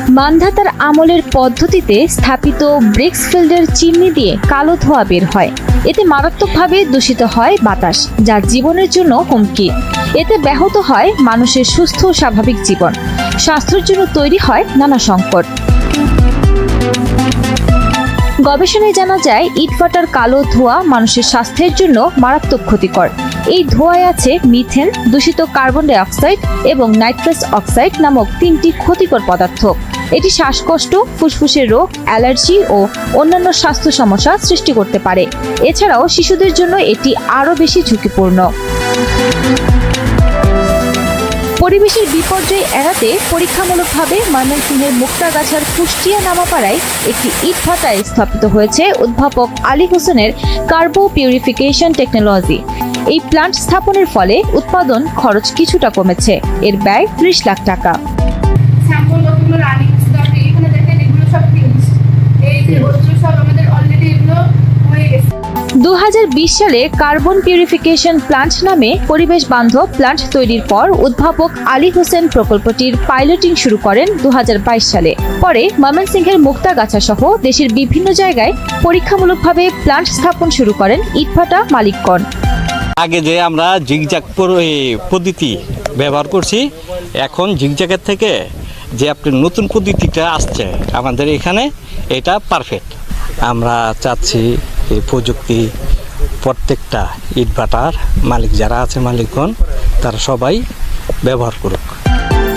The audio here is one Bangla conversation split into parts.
মান্ধাতার আমলের পদ্ধতিতে স্থাপিত ব্রিক্সফিল্ডের চিমনি দিয়ে কালো ধোঁয়া বের হয়। এতে মারাত্মকভাবে দূষিত হয় বাতাস, যা জীবনের জন্য হুমকি। এতে ব্যাহত হয় মানুষের সুস্থ স্বাভাবিক জীবন। স্বাস্থ্যের জন্য তৈরি হয় নানা সংকট। গবেষণায় জানা যায়, ইটভাটার কালো ধোঁয়া মানুষের স্বাস্থ্যের জন্য মারাত্মক ক্ষতিকর। এই ধোঁয়ায় আছে মিথেন, দূষিত কার্বন ডাই অক্সাইড এবং নাইট্রাস অক্সাইড নামক 3টি ক্ষতিকর পদার্থ। এটি শ্বাসকষ্ট, ফুসফুসের রোগ, অ্যালার্জি ও অন্যান্য স্বাস্থ্য সমস্যা সৃষ্টি করতে পারে। এছাড়াও শিশুদের জন্য এটি আরও বেশি ঝুঁকিপূর্ণ। পরিবেশের বিপর্যয় এড়াতে পরীক্ষামূলকভাবে ময়মনসিংহের মুক্তাগাছার কুষ্টিয়া নামাপাড়ায় একটি ইটভাটায় স্থাপিত হয়েছে উদ্ভাবক আলী হোসেনের কার্বো পিউরিফিকেশন টেকনোলজি। এই প্লান্ট স্থাপনের ফলে উৎপাদন খরচ কিছুটা কমেছে। এর ব্যয় 30 লাখ টাকা। 2020 সালে কার্বন পিউরিফিকেশন প্লান্ট নামে পরিবেশ বান্ধব প্লান্ট তৈরির পর উদ্ভাবক আলী হোসেন প্রকল্পটির পাইলটিং শুরু করেন 2022 সালে। পরে ময়মনসিংহের মুক্তাগাছা সহ দেশের বিভিন্ন জায়গায় পরীক্ষামূলকভাবে প্লান্ট স্থাপন শুরু করেন ইটভাটা মালিকগণ। আগে যে আমরা জিগজ্যাগ পদ্ধতি ব্যবহার করছি, এখন জিগজ্যাগের থেকে যে আপনার নতুন পদ্ধতিটা আসছে আমাদের এখানে, এটা পারফেক্ট। আমরা চাচ্ছি এই প্রযুক্তি প্রত্যেকটা ইটভাটার মালিক যারা আছে, মালিকগণ, তারা সবাই ব্যবহার করুক।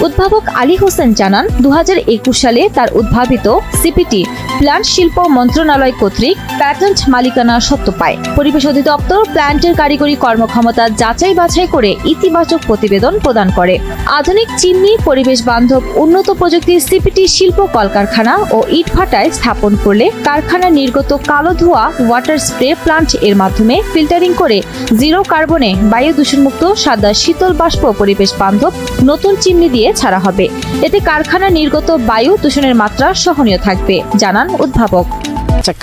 উদ্ভাবক আলী হোসেন জানান, 2021 সালে তার উদ্ভাবিত সিপিটি প্লান্ট শিল্প মন্ত্রণালয় কর্তৃক প্যাটেন্ট মালিকানা সত্ত্ব পায়। পরিবেশ অধিদপ্তর প্ল্যান্টের কারিগরি কর্মক্ষমতা যাচাই বাছাই করে ইতিবাচক প্রতিবেদন প্রদান করে। আধুনিক চিমনি, পরিবেশ বান্ধব উন্নত প্রযুক্তির সিপিটি শিল্প কলকারখানা ও ইটভাটায় স্থাপন করলে কারখানা নির্গত কালো ধোঁয়া ওয়াটার স্প্রে প্লান্ট এর মাধ্যমে ফিল্টারিং করে জিরো কার্বনে বায়ু দূষণমুক্ত সাদা শীতল বাষ্প পরিবেশ বান্ধব নতুন চিমনি দিয়ে ছাড়া হবে। এতে কারখানা নির্গত বায়ু দূষণের মাত্রা সহনীয় থাকবে, জানান উদ্ভাবক।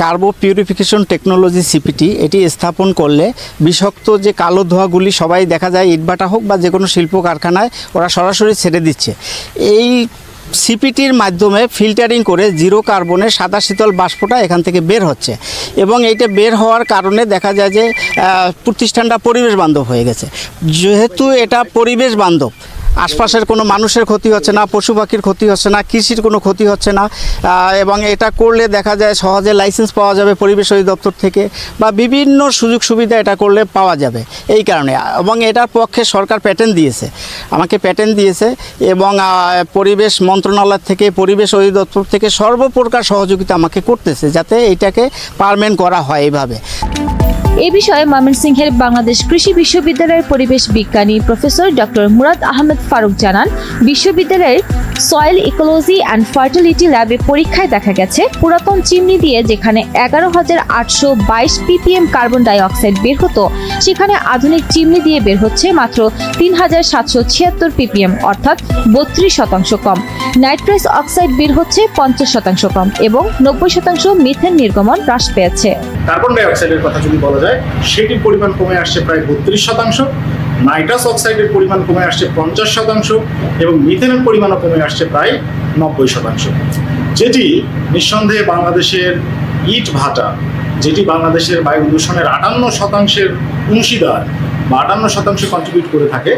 কার্বো পিউরিফিকেশন টেকনোলজি সিপিটি এটি স্থাপন করলে বিষাক্ত যে কালো ধোঁয়াগুলি সবাই দেখা যায় ইটভাটা হোক বা যে কোনো শিল্প কারখানায় ওরা সরাসরি ছেড়ে দিচ্ছে, এই সিপিটির মাধ্যমে ফিল্টারিং করে জিরো কার্বনে সাদা শীতল বাষ্পটা এখান থেকে বের হচ্ছে এবং এইটা বের হওয়ার কারণে দেখা যায় যে প্রতিষ্ঠানটা পরিবেশ বান্ধব হয়ে গেছে। যেহেতু এটা পরিবেশ বান্ধব, আশপাশের কোনো মানুষের ক্ষতি হচ্ছে না, পশু পাখির ক্ষতি হচ্ছে না, কৃষির কোনো ক্ষতি হচ্ছে না এবং এটা করলে দেখা যায় সহজে লাইসেন্স পাওয়া যাবে পরিবেশ অধিদপ্তর থেকে বা বিভিন্ন সুযোগ সুবিধা এটা করলে পাওয়া যাবে এই কারণে। এবং এটার পক্ষে সরকার প্যাটেন্ট দিয়েছে, আমাকে প্যাটেন্ট দিয়েছে এবং পরিবেশ মন্ত্রণালয় থেকে, পরিবেশ অধিদপ্তর থেকে সর্বপ্রকার সহযোগিতা আমাকে করতেছে যাতে এইটাকে পার্মানেন্ট করা হয় এইভাবে। এ বিষয়ে ময়মনসিংহের বাংলাদেশ কৃষি বিশ্ববিদ্যালয়ের পরিবেশ বিজ্ঞানী প্রফেসর ডক্টর মুরাদ আহমেদ ফারুক জানান, বিশ্ববিদ্যালয়ের সয়েল ইকোলজি অ্যান্ড ফার্টিলিটি ল্যাবে পরীক্ষায় দেখা গেছে পুরাতন চিমনি দিয়ে যেখানে 11,822 ppm কার্বন ডাই অক্সাইড বের হতো, সেখানে আধুনিক চিমনি দিয়ে বের হচ্ছে মাত্র 3,776 ppm, অর্থাৎ 32% কম। নাইট্রাস অক্সাইড বের হচ্ছে 50% কম এবং 90% মিথেন নির্গমন হ্রাস পেয়েছে। কার্বন ডাই অক্সাইডের কথা যদি বলা যায়, সেটির পরিমাণ কমে আসছে প্রায় 32%, নাইট্রাস অক্সাইডের পরিমাণ কমে আসছে 50% এবং মিথেনের পরিমাণও কমে আসছে প্রায় 90%, যেটি নিঃসন্দেহে বাংলাদেশের ইট ভাটা, যেটি বাংলাদেশের বায়ু দূষণের 58% অংশীদার বা 58% কন্ট্রিবিউট করে থাকে,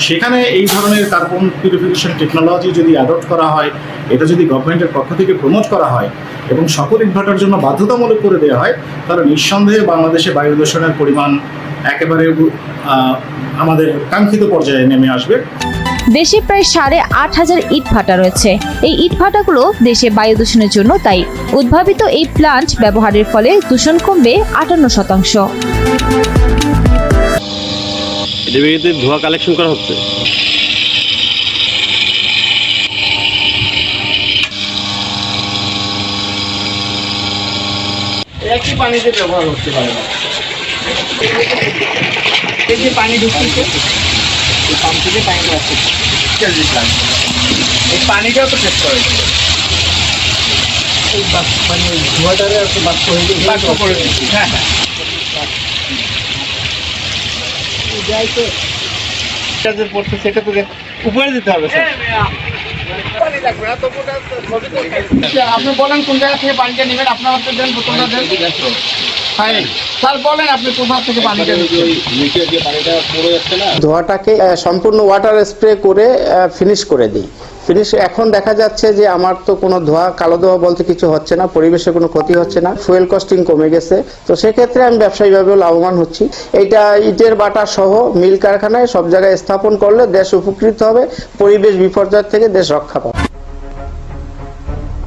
সেখানে এই ধরনের কার্বন পিউরিফিকেশন টেকনোলজি যদি অ্যাডপ্ট করা হয়, এটা যদি গভর্নমেন্টের পক্ষ থেকে প্রমোট করা হয় এবং সকল ইটভাটার জন্য বাধ্যতামূলক করে দেওয়া হয়, তাহলে নিঃসন্দেহে বাংলাদেশে বায়ু দূষণের পরিমাণ একেবারে আমাদের কাঙ্ক্ষিত পর্যায়ে নেমে আসবে। দেশে প্রায় 8,500 ইটভাটা রয়েছে। এই ইটভাটাগুলো দেশে বায়ু দূষণের জন্য দায়ী। উদ্ভাবিত এই প্লান্ট ব্যবহারের ফলে দূষণ কমবে 58%। ধোঁয়া কালেকশন করা হচ্ছে। একই পানিতে ব্যবহার করতে পারে না। এই যে পানি ঢুকছে, এই পাম্প থেকে পানি আসছে, এই পানিটাও তো টেস্ট করা হয়েছিল। এই মানে ধোঁয়াটারে আর বাষ্প হয়ে গেছে, বাষ্প করে দিচ্ছি। হ্যাঁ হ্যাঁ, যাই তো এটা যে পড়ছে সেটা তো উপরে দিতে হবে স্যার। আপনি বলেন কোন জায়গা থেকে পানিটা নেবেন, আপনার হাতে দেন বোতলটা দেন। হ্যাঁ স্যার বলেন আপনি কোথা থেকে পানিটা নেবেন। ধোঁয়াটাকে সম্পূর্ণ ওয়াটার স্প্রে করে ফিনিশ করে দিই। এখন দেখা যাচ্ছে যে আমার তো কোনো ধোঁয়া, কালো ধোঁয়া বলতে কিছু হচ্ছে না, পরিবেশে কোনো ক্ষতি হচ্ছে না, ফুয়েল কস্টিং কমে গেছে। তো সেক্ষেত্রে আমি ব্যবসায়িকভাবেও লাভবান হচ্ছি। এইটা ইটের বাটা সহ মিল কারখানায় সব জায়গায় স্থাপন করলে দেশ উপকৃত হবে, পরিবেশ বিপর্যয় থেকে দেশ রক্ষা পাবে।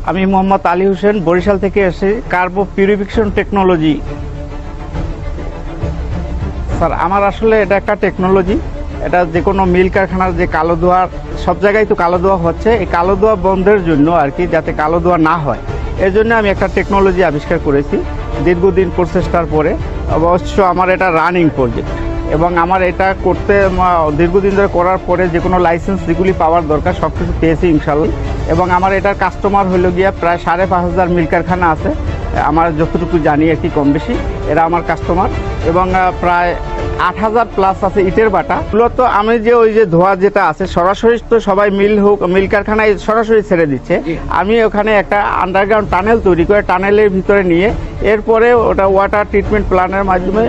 আমি মোহাম্মদ আলী হোসেন, বরিশাল থেকে এসে কার্বো পিউরিফিকেশন টেকনোলজি। স্যার আমার আসলে এটা একটা টেকনোলজি, এটা যে কোনো মিল কারখানার যে কালো ধোঁয়া, সব জায়গায় তো কালো ধোঁয়া হচ্ছে, এই কালো ধোঁয়া বন্ধের জন্য আর কি, যাতে কালো ধোঁয়া না হয় এই জন্য আমি একটা টেকনোলজি আবিষ্কার করেছি দীর্ঘদিন প্রচেষ্টার পরে। অবশ্য আমার এটা রানিং প্রজেক্ট এবং আমার এটা করতে দীর্ঘদিন ধরে করার পরে যে কোনো লাইসেন্স যেগুলি পাওয়ার দরকার সব কিছু পেয়েছি ইনশাল্লাহ। এবং আমার এটার কাস্টমার হলো গিয়া প্রায় 5,500 মিল কারখানা আছে, আমার যতটুকু জানি আর কি কম বেশি এরা আমার কাস্টমার। এবং প্রায় 8,000 প্লাস আছে ইটের বাটা। মূলত আমি যে ওই যে ধোঁয়া যেটা আছে সরাসরি তো সবাই মিল কারখানায় সরাসরি ছেড়ে দিচ্ছে, আমি ওখানে একটা আন্ডারগ্রাউন্ড টানেল তৈরি করে টানেলের ভিতরে নিয়ে এরপরে ওটা ওয়াটার ট্রিটমেন্ট প্ল্যানের মাধ্যমে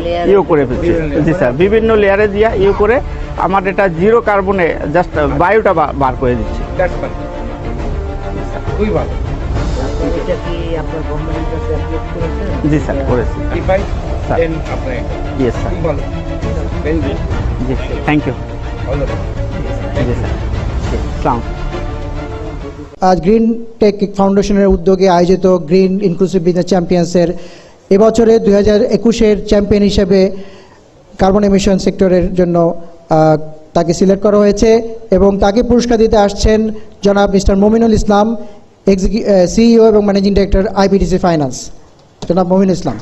করে ফেলছি। জি স্যার, বিভিন্ন লেয়ারে দিয়ে করে আমার এটা জিরো কার্বনে জাস্ট বায়ুটা বার করে দিচ্ছে। জি স্যার করেছি। Yes, sir. Thank you. Yes, sir. Sound. আজ গ্রিন টেক ফাউন্ডেশনের উদ্যোগে আয়োজিত গ্রিন ইনক্লুসিভ বিজনেস চ্যাম্পিয়ন্সের এবছরে 2021-এর চ্যাম্পিয়ন হিসেবে কার্বন এমিশন সেক্টরের জন্য তাকে সিলেক্ট করা হয়েছে এবং তাকে পুরস্কার দিতে আসছেন জনাব মিস্টার মমিনুল ইসলাম, সিইও এবং ম্যানেজিং ডাইরেক্টর আইবিডিসি ফাইন্যান্স। জনাব মমিনুল ইসলাম।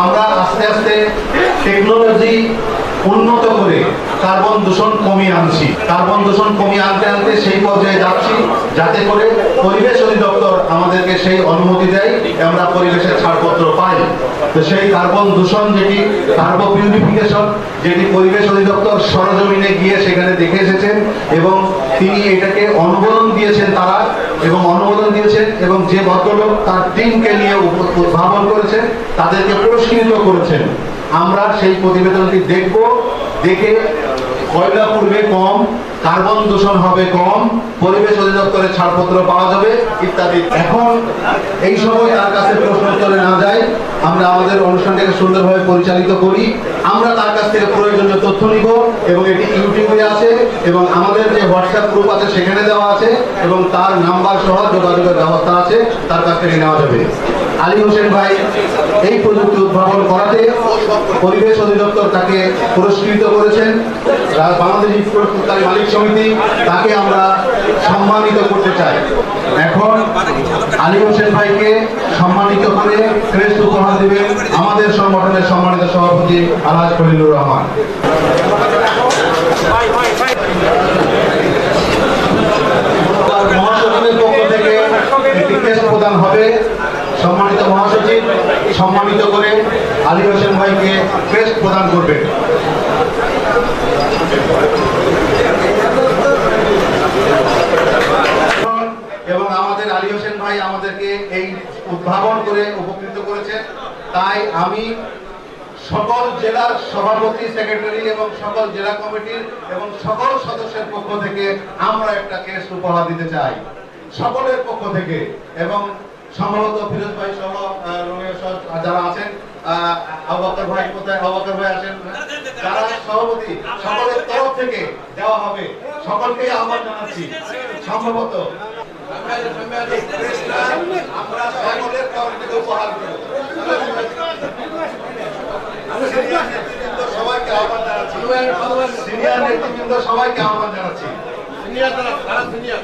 আমরা আস্তে আস্তে টেকনোলজি উন্নত করে কার্বন দূষণ কমিয়ে আনছি। কার্বন দূষণ কমিয়ে আনতে আনতে সেই পর্যায়ে যাচ্ছি যাতে করে পরিবেশ অধিদপ্তর আমাদেরকে সেই অনুমতি দেয়, আমরা পরিবেশের ছাড়পত্র পাই। তো সেই কার্বন দূষণ যেটি কার্বো পিউরিফিকেশন, যেটি পরিবেশ অধিদপ্তর সরজমিনে গিয়ে সেখানে দেখে এসেছেন এবং তিনি এটাকে অনুমোদন দিয়েছেন তারা, এবং অনুমোদন দিয়েছেন এবং যে ভদ্রলোক তার টিমকে নিয়ে উদ্ভাবন করেছেন তাদেরকে পুরস্কৃত করেছেন। আমরা সেই প্রতিবেদনটি দেখব, দেখে কয়লা পূর্বে কম, কার্বন দূষণ হবে কম, পরিবেশ অধিদপ্তরের ছাড়পত্র পাওয়া যাবে ইত্যাদি। এখন এই সময় তার কাছে প্রশ্ন উত্তরে না যায়, আমরা আমাদের অনুষ্ঠানটাকে সুন্দরভাবে পরিচালিত করি। আমরা তার কাছ থেকে প্রয়োজনীয় তথ্য নিব এবং এটি ইউটিউবে আছে এবং আমাদের যে হোয়াটসঅ্যাপ গ্রুপ আছে সেখানে দেওয়া আছে এবং তার নাম্বার সহ যোগাযোগের ব্যবস্থা আছে, তার কাছ থেকে নেওয়া যাবে। আলী হোসেন ভাই এই প্রযুক্তি উদ্ভাবন করাতে পরিবেশ অধিদপ্তর তাকে পুরস্কৃত করেছেন। বাংলাদেশ প্রস্তুতকারী মালিক সমিতি তাকে আমরা সম্মানিত করতে চাই। এখন আলী হোসেন ভাইকে সম্মানিত করে ক্রেস্ট উপহার দেবেন আমাদের সংগঠনের সম্মানিত সভাপতি আলহাজ খলিলুর রহমান। মহাসচিবের পক্ষ থেকে একটি ক্রেস্ট প্রদান হবে। সম্মানিত মহাসচিব সম্মানিত করে আলী হোসেন ভাইকে ক্রেস্ট প্রদান করবেন। এবং আমাদের আলী হোসেন ভাই আমাদেরকে এই উদ্ভাবন করে উপকৃত করেছেন, তাই আমি সকল জেলার সভাপতি, সেক্রেটারি এবং সকল জেলা কমিটির এবং সকল সদস্যের পক্ষ থেকে আমরা একটা ক্রেস্ট উপহার দিতে চাই সকলের পক্ষ থেকে। এবং সম্ভবত ফিরোজ ভাই সহ যারা আছেন, আবু বকর ভাই কোথায়, আবু বকর ভাই আছেন, যারা সভাপতি সকলের তরফ থেকে দেওয়া হবে, সকলকে আহ্বান জানাচ্ছি। সম্ভবত আমরা সকলের তরফ থেকে উপহার দেব। সবাইকে আহ্বান জানাচ্ছি, সিনিয়র নেতৃবৃন্দ সবাইকে আহ্বান জানাচ্ছি। দুনিয়া